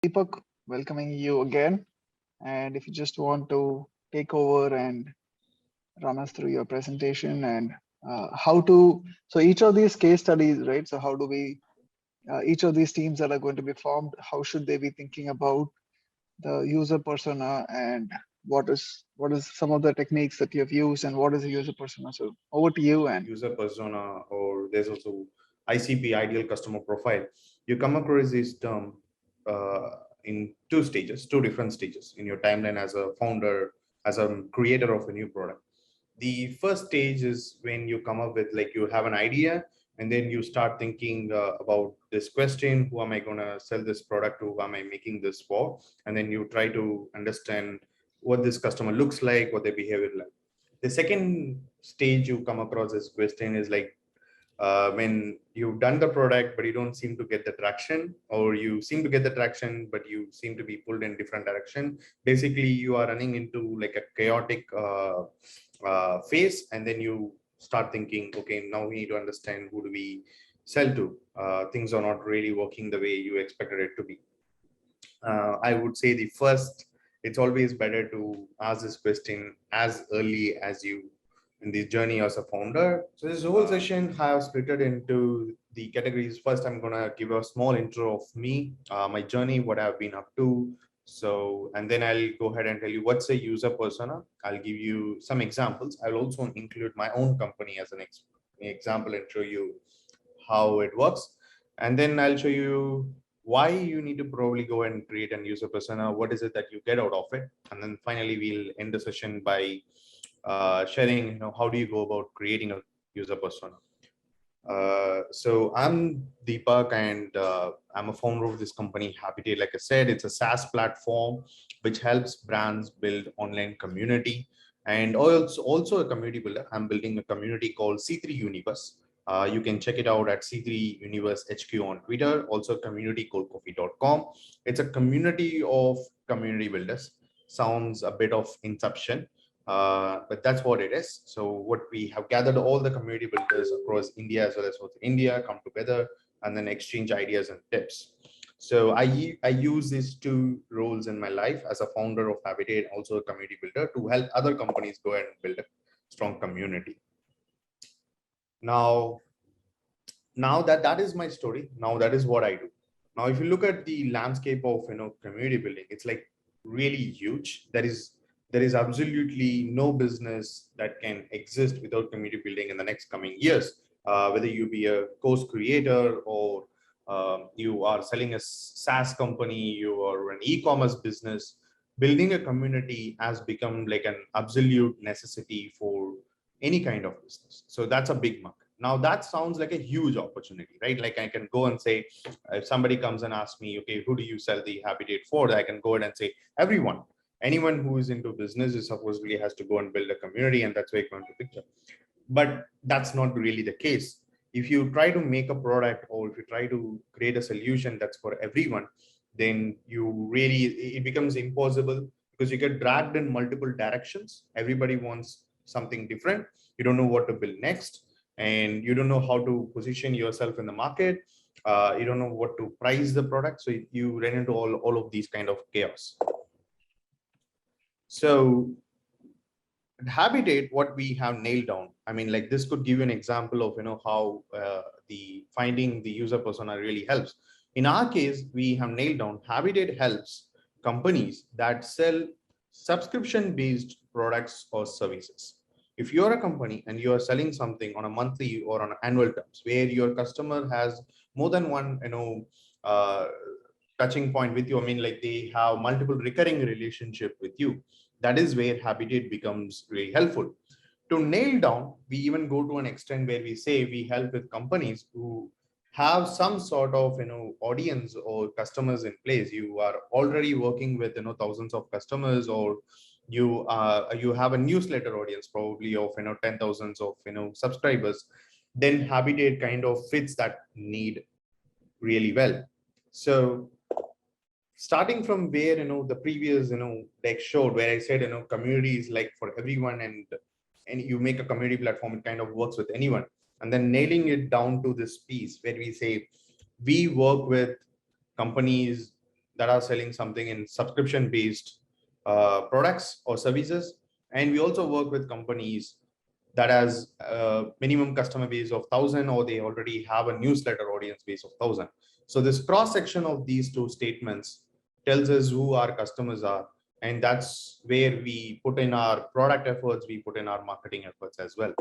Deepak, welcoming you again. And if you just want to take over and run us through your presentation and how to, so each of these case studies, right? So how do we, each of these teams that are going to be formed, how should they be thinking about the user persona and what is some of the techniques that you have used and what is the user persona? So over to you and User persona, or there's also ICP, ideal customer profile. You come across this term uh, in two stages, two different stages in your timeline as a founder, as a creator of a new product. The first stage is when you come up with, like, you have an idea, and then you start thinking about this question: who am I going to sell this product to? Who am I making this for? And then you try to understand what this customer looks like, what their behavior like. The second stage you come across this question is like, when you've done the product but you don't seem to get the traction, or you seem to get the traction but you seem to be pulled in different direction. Basically, you are running into like a chaotic phase, and then you start thinking, okay, now we need to understand who do we sell to. Things are not really working the way you expected it to be. I would say the first, it's always better to ask this question as early as you in the journey as a founder. So this whole session have split it into the categories. First, I'm gonna give a small intro of me, my journey, what I've been up to. So, and then I'll go ahead and tell you what's a user persona. I'll give you some examples. I'll also include my own company as an example and show you how it works. And then I'll show you why you need to probably go and create a user persona. What is it that you get out of it? And then finally, we'll end the session by sharing, how do you go about creating a user persona. So I'm Deepak, and I'm a founder of this company, Habitat. Like I said, it's a SaaS platform which helps brands build online community, and also a community builder. I'm building a community called C3 Universe. You can check it out at C3 Universe HQ on Twitter. Also, a community called coffee.com. It's a community of community builders. Sounds a bit of inception, but that's what it is. So what we have gathered, all the community builders across India as well as South India come together and then exchange ideas and tips. So I use these two roles in my life as a founder of Habitat, also a community builder, to help other companies go and build a strong community. Now, now that is my story. Now that is what I do. Now, if you look at the landscape of community building, it's like really huge. There is absolutely no business that can exist without community building in the next coming years. Whether you be a course creator, or you are selling a SaaS company, you are an e-commerce business, building a community has become like an absolute necessity for any kind of business. So that's a big market. Now that sounds like a huge opportunity, right? Like I can go and say, if somebody comes and asks me, okay, who do you sell the Habitat for? I can go ahead and say, everyone. Anyone who is into business is supposedly has to go and build a community, and that's where it comes to picture. But that's not really the case. If you try to make a product, or if you try to create a solution that's for everyone, then it becomes impossible, because you get dragged in multiple directions. Everybody wants something different. You don't know what to build next, and you don't know how to position yourself in the market. You don't know what to price the product, so you run into all of these kind of chaos. So Habitat, what we have nailed down, I mean, like, this could give you an example of how the finding the user persona really helps. In our case, we have nailed down Habitat helps companies that sell subscription based products or services. If you're a company and you're selling something on a monthly or on annual terms, where your customer has more than one uh, touching point with you, I mean, like, they have multiple recurring relationship with you, that is where Habitat becomes really helpful. To nail down, we even go to an extent where we say we help with companies who have some sort of audience or customers in place. You are already working with thousands of customers, or you have a newsletter audience probably of 10,000s of subscribers. Then Habitat kind of fits that need really well. So starting from where the previous deck showed, where I said community is like for everyone, and you make a community platform, it kind of works with anyone. And then nailing it down to this piece where we say we work with companies that are selling something in subscription based products or services. And we also work with companies that has a minimum customer base of 1,000, or they already have a newsletter audience base of 1,000. So this cross section of these two statements tells us who our customers are. And that's where we put in our product efforts, we put in our marketing efforts as well.